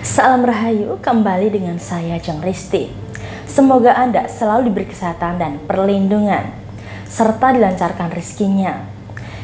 Salam Rahayu, kembali dengan saya Jeng Risti. Semoga Anda selalu diberi kesehatan dan perlindungan, serta dilancarkan rezekinya.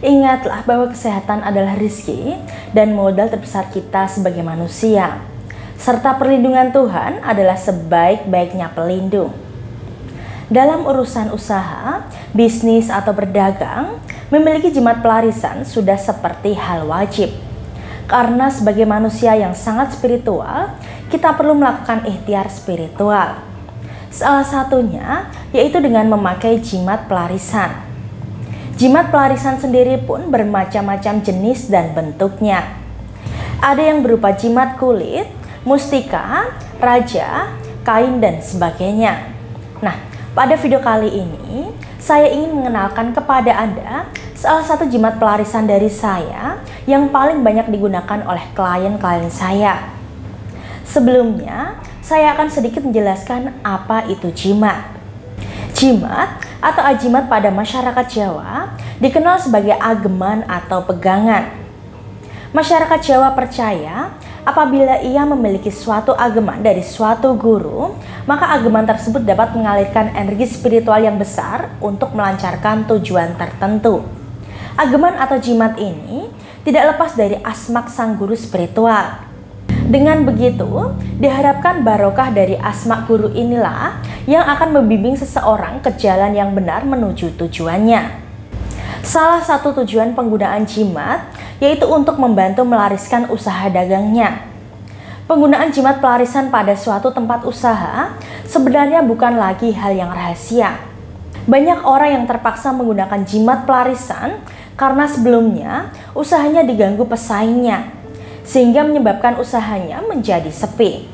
Ingatlah bahwa kesehatan adalah rezeki dan modal terbesar kita sebagai manusia, serta perlindungan Tuhan adalah sebaik-baiknya pelindung. Dalam urusan usaha, bisnis atau berdagang, memiliki jimat pelarisan sudah seperti hal wajib. Karena sebagai manusia yang sangat spiritual, kita perlu melakukan ikhtiar spiritual. Salah satunya yaitu dengan memakai jimat pelarisan. Jimat pelarisan sendiri pun bermacam-macam jenis dan bentuknya. Ada yang berupa jimat kulit, mustika, raja, kain, dan sebagainya. Nah, pada video kali ini, saya ingin mengenalkan kepada Anda salah satu jimat pelarisan dari saya yang paling banyak digunakan oleh klien-klien saya. Sebelumnya, saya akan sedikit menjelaskan apa itu jimat. Jimat atau ajimat pada masyarakat Jawa dikenal sebagai ageman atau pegangan. Masyarakat Jawa percaya apabila ia memiliki suatu ageman dari suatu guru, maka ageman tersebut dapat mengalirkan energi spiritual yang besar untuk melancarkan tujuan tertentu. Ageman atau jimat ini tidak lepas dari asmak sang guru spiritual. Dengan begitu, diharapkan barokah dari asmak guru inilah yang akan membimbing seseorang ke jalan yang benar menuju tujuannya. Salah satu tujuan penggunaan jimat yaitu untuk membantu melariskan usaha dagangnya. Penggunaan jimat pelarisan pada suatu tempat usaha sebenarnya bukan lagi hal yang rahasia. Banyak orang yang terpaksa menggunakan jimat pelarisan karena sebelumnya usahanya diganggu pesaingnya, sehingga menyebabkan usahanya menjadi sepi.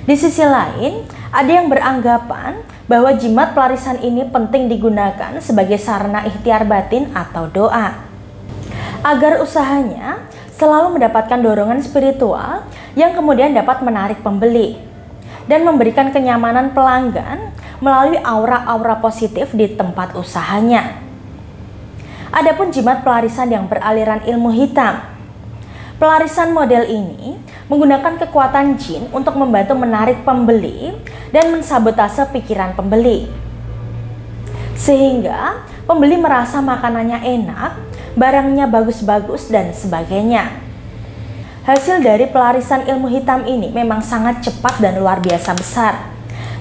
Di sisi lain, ada yang beranggapan bahwa jimat pelarisan ini penting digunakan sebagai sarana ikhtiar batin atau doa, agar usahanya selalu mendapatkan dorongan spiritual yang kemudian dapat menarik pembeli dan memberikan kenyamanan pelanggan melalui aura-aura positif di tempat usahanya. Adapun jimat pelarisan yang beraliran ilmu hitam. Pelarisan model ini menggunakan kekuatan jin untuk membantu menarik pembeli dan mensabotase pikiran pembeli. Sehingga pembeli merasa makanannya enak, barangnya bagus-bagus, dan sebagainya. Hasil dari pelarisan ilmu hitam ini memang sangat cepat dan luar biasa besar.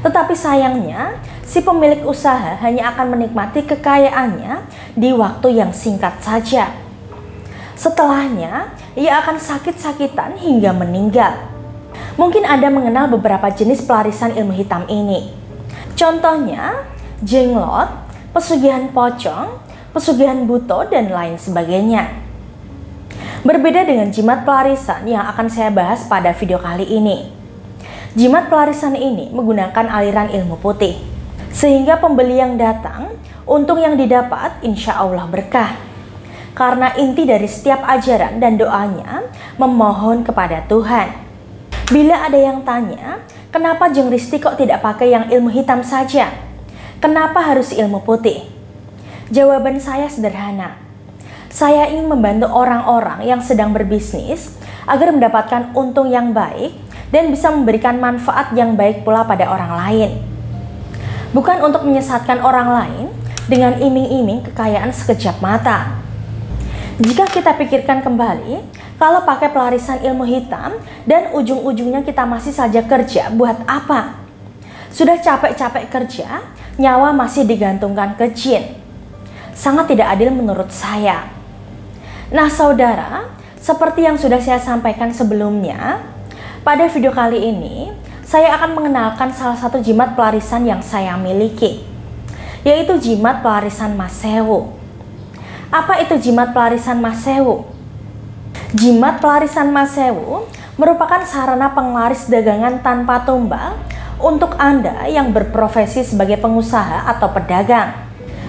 Tetapi sayangnya, si pemilik usaha hanya akan menikmati kekayaannya di waktu yang singkat saja. Setelahnya, ia akan sakit-sakitan hingga meninggal. Mungkin Anda mengenal beberapa jenis pelarisan ilmu hitam ini. Contohnya, jenglot, pesugihan pocong, pesugihan buto, dan lain sebagainya. Berbeda dengan jimat pelarisan yang akan saya bahas pada video kali ini. Jimat pelarisan ini menggunakan aliran ilmu putih, sehingga pembeli yang datang, untung yang didapat insya Allah berkah. Karena inti dari setiap ajaran dan doanya memohon kepada Tuhan. Bila ada yang tanya, kenapa Jeng Risti kok tidak pakai yang ilmu hitam saja? Kenapa harus ilmu putih? Jawaban saya sederhana. Saya ingin membantu orang-orang yang sedang berbisnis agar mendapatkan untung yang baik dan bisa memberikan manfaat yang baik pula pada orang lain. Bukan untuk menyesatkan orang lain dengan iming-iming kekayaan sekejap mata. Jika kita pikirkan kembali, kalau pakai pelarisan ilmu hitam dan ujung-ujungnya kita masih saja kerja, buat apa? Sudah capek-capek kerja, nyawa masih digantungkan ke jin. Sangat tidak adil menurut saya. Nah saudara, seperti yang sudah saya sampaikan sebelumnya, pada video kali ini saya akan mengenalkan salah satu jimat pelarisan yang saya miliki, yaitu jimat pelarisan Mas Sewu. Apa itu jimat pelarisan Mas Sewu? Jimat pelarisan Mas Sewu merupakan sarana penglaris dagangan tanpa tumbal untuk Anda yang berprofesi sebagai pengusaha atau pedagang,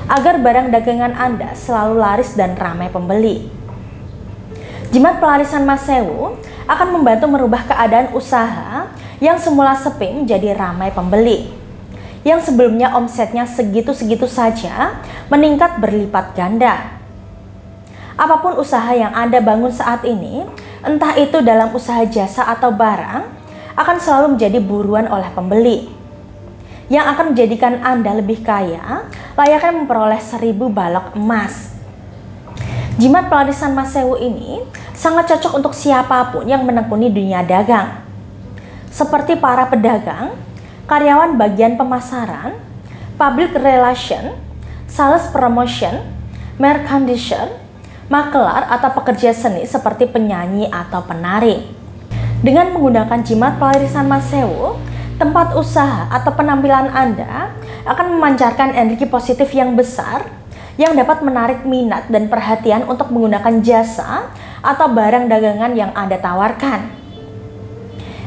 agar barang dagangan Anda selalu laris dan ramai pembeli. Jimat pelarisan Mas Sewu akan membantu merubah keadaan usaha yang semula sepi menjadi ramai pembeli. Yang sebelumnya omsetnya segitu-segitu saja meningkat berlipat ganda. Apapun usaha yang Anda bangun saat ini, entah itu dalam usaha jasa atau barang, akan selalu menjadi buruan oleh pembeli. Yang akan menjadikan Anda lebih kaya, layaknya memperoleh 1000 balok emas. Jimat pelarisan Mas Sewu ini sangat cocok untuk siapapun yang menekuni dunia dagang. Seperti para pedagang, karyawan bagian pemasaran, public relation, sales promotion, merchandising, makelar atau pekerja seni seperti penyanyi atau penari. Dengan menggunakan jimat pelarisan Mas Sewu, tempat usaha atau penampilan Anda akan memancarkan energi positif yang besar yang dapat menarik minat dan perhatian untuk menggunakan jasa atau barang dagangan yang Anda tawarkan.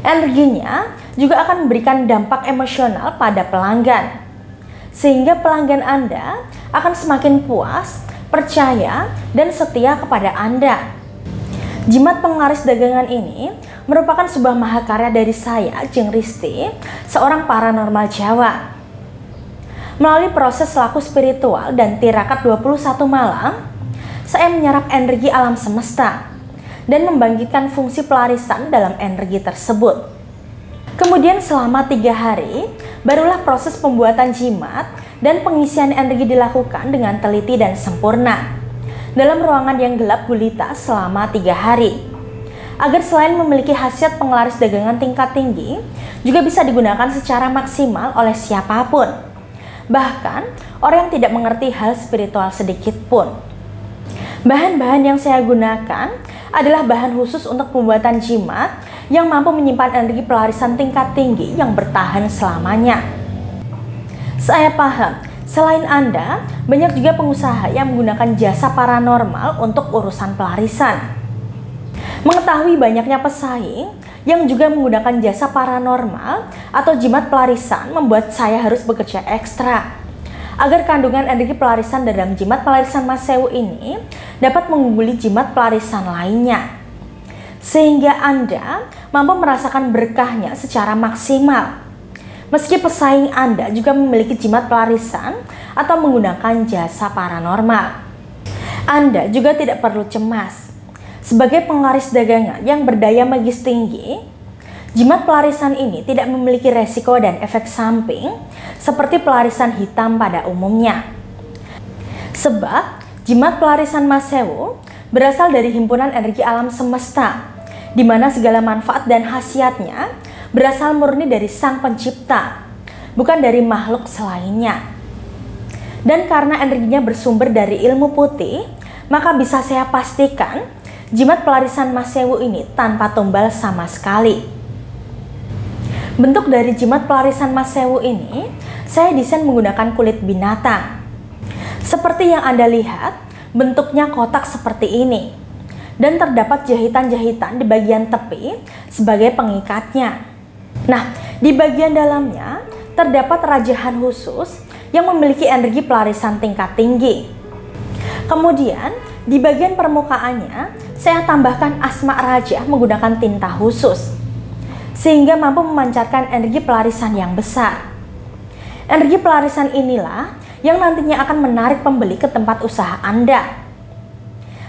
Energinya juga akan memberikan dampak emosional pada pelanggan, sehingga pelanggan Anda akan semakin puas, percaya, dan setia kepada Anda. Jimat penglaris dagangan ini merupakan sebuah mahakarya dari saya, Jeng Risti, seorang paranormal Jawa. Melalui proses laku spiritual dan tirakat 21 malam, saya menyerap energi alam semesta dan membangkitkan fungsi pelarisan dalam energi tersebut. Kemudian selama 3 hari, barulah proses pembuatan jimat dan pengisian energi dilakukan dengan teliti dan sempurna dalam ruangan yang gelap gulita selama 3 hari. Agar selain memiliki khasiat penglaris dagangan tingkat tinggi, juga bisa digunakan secara maksimal oleh siapapun. Bahkan orang yang tidak mengerti hal spiritual sedikit pun. Bahan-bahan yang saya gunakan adalah bahan khusus untuk pembuatan jimat yang mampu menyimpan energi pelarisan tingkat tinggi yang bertahan selamanya. Saya paham, selain Anda, banyak juga pengusaha yang menggunakan jasa paranormal untuk urusan pelarisan. Mengetahui banyaknya pesaing yang juga menggunakan jasa paranormal atau jimat pelarisan membuat saya harus bekerja ekstra agar kandungan energi pelarisan dalam jimat pelarisan Mas Sewu ini dapat mengungguli jimat pelarisan lainnya, sehingga Anda mampu merasakan berkahnya secara maksimal. Meski pesaing Anda juga memiliki jimat pelarisan atau menggunakan jasa paranormal, Anda juga tidak perlu cemas. Sebagai penglaris dagangan yang berdaya magis tinggi, jimat pelarisan ini tidak memiliki resiko dan efek samping seperti pelarisan hitam pada umumnya. Sebab jimat pelarisan Mas Sewu berasal dari himpunan energi alam semesta, di mana segala manfaat dan khasiatnya berasal murni dari Sang Pencipta, bukan dari makhluk selainnya. Dan karena energinya bersumber dari ilmu putih, maka bisa saya pastikan jimat pelarisan Mas Sewu ini tanpa tumbal sama sekali. Bentuk dari jimat pelarisan Mas Sewu ini saya desain menggunakan kulit binatang. Seperti yang Anda lihat, bentuknya kotak seperti ini. Dan terdapat jahitan-jahitan di bagian tepi sebagai pengikatnya. Nah, di bagian dalamnya terdapat rajahan khusus yang memiliki energi pelarisan tingkat tinggi. Kemudian, di bagian permukaannya, saya tambahkan asma raja menggunakan tinta khusus, sehingga mampu memancarkan energi pelarisan yang besar. Energi pelarisan inilah yang nantinya akan menarik pembeli ke tempat usaha Anda.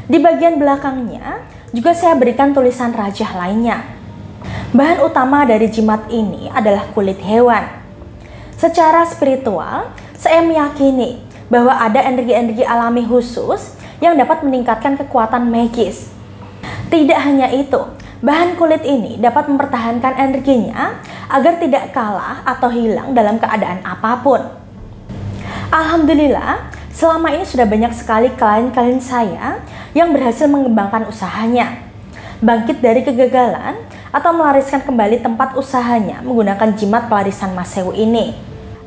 Di bagian belakangnya, juga saya berikan tulisan rajah lainnya. Bahan utama dari jimat ini adalah kulit hewan. Secara spiritual, saya meyakini bahwa ada energi-energi alami khusus yang dapat meningkatkan kekuatan magis. Tidak hanya itu, bahan kulit ini dapat mempertahankan energinya agar tidak kalah atau hilang dalam keadaan apapun. Alhamdulillah, selama ini sudah banyak sekali klien-klien saya yang berhasil mengembangkan usahanya, bangkit dari kegagalan atau melariskan kembali tempat usahanya menggunakan jimat pelarisan Mas Sewu ini.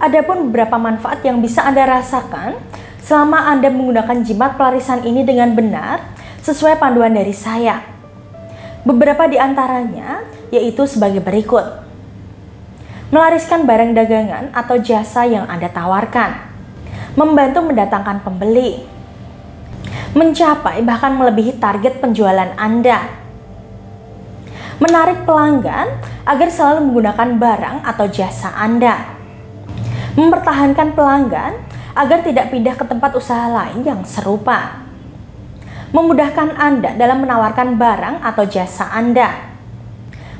Adapun beberapa manfaat yang bisa Anda rasakan selama Anda menggunakan jimat pelarisan ini dengan benar sesuai panduan dari saya. Beberapa di antaranya yaitu sebagai berikut. Melariskan barang dagangan atau jasa yang Anda tawarkan. Membantu mendatangkan pembeli. Mencapai bahkan melebihi target penjualan Anda. Menarik pelanggan agar selalu menggunakan barang atau jasa Anda. Mempertahankan pelanggan agar tidak pindah ke tempat usaha lain yang serupa. memudahkan Anda dalam menawarkan barang atau jasa Anda,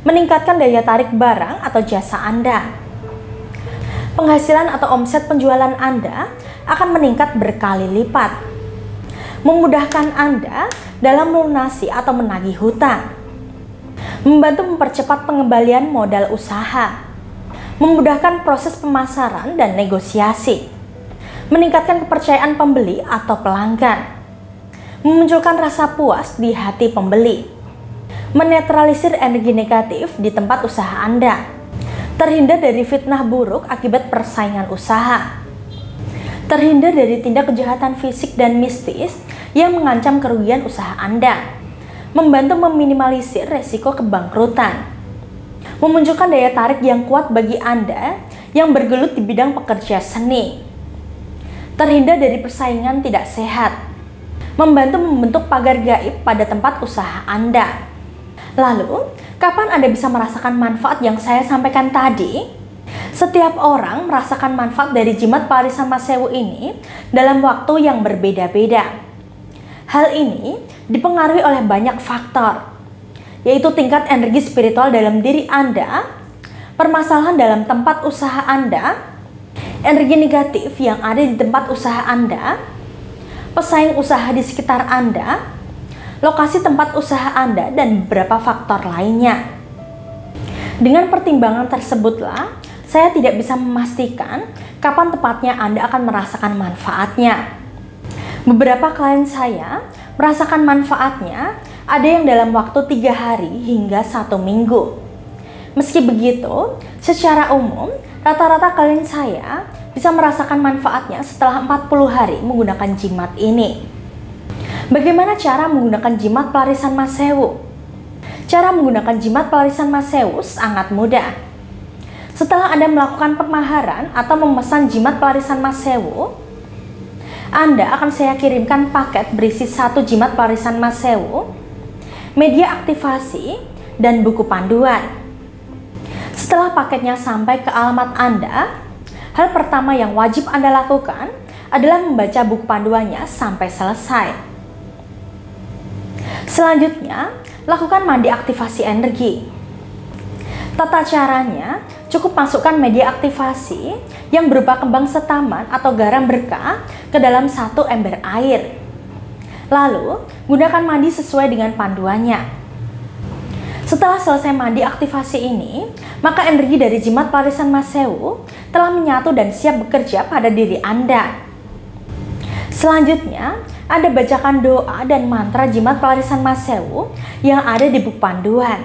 meningkatkan daya tarik barang atau jasa Anda. Penghasilan atau omset penjualan Anda akan meningkat berkali lipat, memudahkan Anda dalam melunasi atau menagih hutang, membantu mempercepat pengembalian modal usaha, memudahkan proses pemasaran dan negosiasi, meningkatkan kepercayaan pembeli atau pelanggan, memunculkan rasa puas di hati pembeli, menetralisir energi negatif di tempat usaha Anda, terhindar dari fitnah buruk akibat persaingan usaha, terhindar dari tindak kejahatan fisik dan mistis yang mengancam kerugian usaha Anda, membantu meminimalisir resiko kebangkrutan, memunculkan daya tarik yang kuat bagi Anda yang bergelut di bidang pekerja seni, terhindar dari persaingan tidak sehat, membantu membentuk pagar gaib pada tempat usaha Anda. Lalu, kapan Anda bisa merasakan manfaat yang saya sampaikan tadi? Setiap orang merasakan manfaat dari jimat pelarisan Mas Sewu ini dalam waktu yang berbeda-beda. Hal ini dipengaruhi oleh banyak faktor, yaitu tingkat energi spiritual dalam diri Anda, permasalahan dalam tempat usaha Anda, energi negatif yang ada di tempat usaha Anda, pesaing usaha di sekitar Anda, lokasi tempat usaha Anda, dan beberapa faktor lainnya. Dengan pertimbangan tersebutlah, saya tidak bisa memastikan kapan tepatnya Anda akan merasakan manfaatnya. Beberapa klien saya merasakan manfaatnya ada yang dalam waktu 3 hari hingga 1 minggu. Meski begitu, secara umum, rata-rata klien saya bisa merasakan manfaatnya setelah 40 hari menggunakan jimat ini. Bagaimana cara menggunakan jimat pelarisan Mas Sewu? Cara menggunakan jimat pelarisan Mas Sewu sangat mudah. Setelah Anda melakukan pemaharan atau memesan jimat pelarisan Mas Sewu, Anda akan saya kirimkan paket berisi 1 jimat pelarisan Mas Sewu, media aktivasi, dan buku panduan. Setelah paketnya sampai ke alamat Anda, hal pertama yang wajib Anda lakukan adalah membaca buku panduannya sampai selesai. Selanjutnya, lakukan mandi aktivasi energi. Tata caranya, cukup masukkan media aktivasi yang berupa kembang setaman atau garam berkah ke dalam 1 ember air. Lalu, gunakan mandi sesuai dengan panduannya. Setelah selesai mandi aktivasi ini, maka energi dari jimat pelarisan Mas Sewu telah menyatu dan siap bekerja pada diri Anda. Selanjutnya, Anda bacakan doa dan mantra jimat pelarisan Mas Sewu yang ada di buku panduan.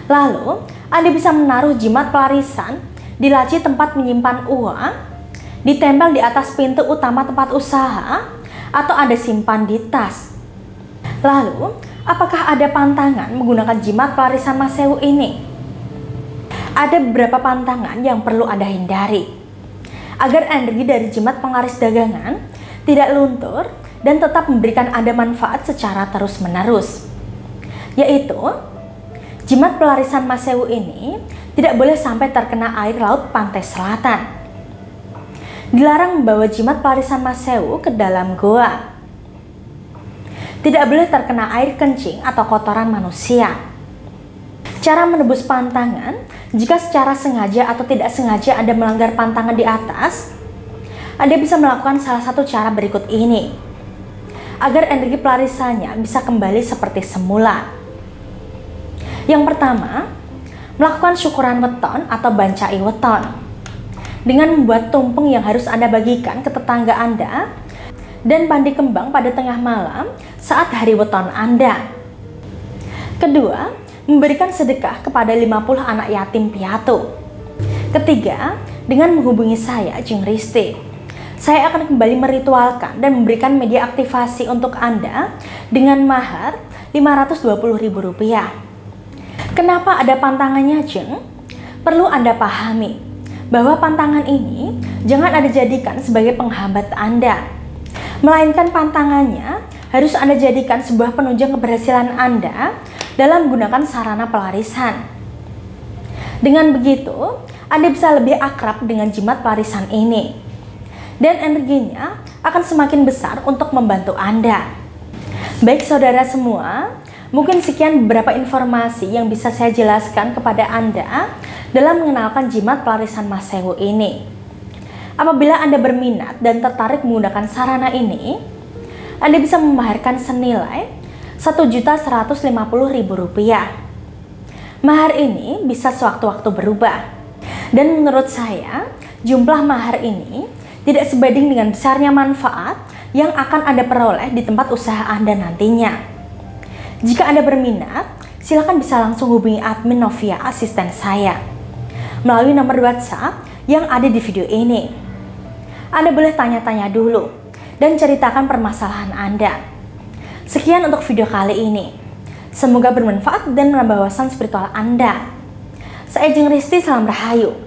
Lalu, Anda bisa menaruh jimat pelarisan di laci tempat menyimpan uang, ditempel di atas pintu utama tempat usaha, atau Anda simpan di tas. Lalu, apakah ada pantangan menggunakan jimat pelarisan Mas Sewu ini? Ada beberapa pantangan yang perlu Anda hindari agar energi dari jimat pengaris dagangan tidak luntur dan tetap memberikan Anda manfaat secara terus-menerus, yaitu jimat pelarisan Mas Sewu ini tidak boleh sampai terkena air laut pantai selatan. Dilarang membawa jimat pelarisan Mas Sewu ke dalam goa. Tidak boleh terkena air kencing atau kotoran manusia. Cara menebus pantangan, jika secara sengaja atau tidak sengaja Anda melanggar pantangan di atas, Anda bisa melakukan salah satu cara berikut ini, agar energi pelarisannya bisa kembali seperti semula. Yang pertama, melakukan syukuran weton atau bancai weton dengan membuat tumpeng yang harus Anda bagikan ke tetangga Anda dan pandi kembang pada tengah malam saat hari weton Anda. Kedua, memberikan sedekah kepada 50 anak yatim piatu. Ketiga, dengan menghubungi saya, Jeng Risti, saya akan kembali meritualkan dan memberikan media aktivasi untuk Anda dengan mahar Rp520.000. Kenapa ada pantangannya, Jeng? Perlu Anda pahami bahwa pantangan ini jangan Anda jadikan sebagai penghambat Anda, melainkan pantangannya harus Anda jadikan sebuah penunjang keberhasilan Anda dalam menggunakan sarana pelarisan. Dengan begitu, Anda bisa lebih akrab dengan jimat pelarisan ini, dan energinya akan semakin besar untuk membantu Anda. Baik saudara semua, mungkin sekian beberapa informasi yang bisa saya jelaskan kepada Anda dalam mengenalkan jimat pelarisan Mas Sewu ini. Apabila Anda berminat dan tertarik menggunakan sarana ini, Anda bisa membayarkan senilai Rp1.150.000. Mahar ini bisa sewaktu-waktu berubah. Dan menurut saya, jumlah mahar ini tidak sebanding dengan besarnya manfaat yang akan Anda peroleh di tempat usaha Anda nantinya. Jika Anda berminat, silakan bisa langsung hubungi admin Novia, asisten saya, melalui nomor WhatsApp yang ada di video ini. Anda boleh tanya-tanya dulu dan ceritakan permasalahan Anda. Sekian untuk video kali ini. Semoga bermanfaat dan menambah wawasan spiritual Anda. Saya Jeng Risti, salam rahayu.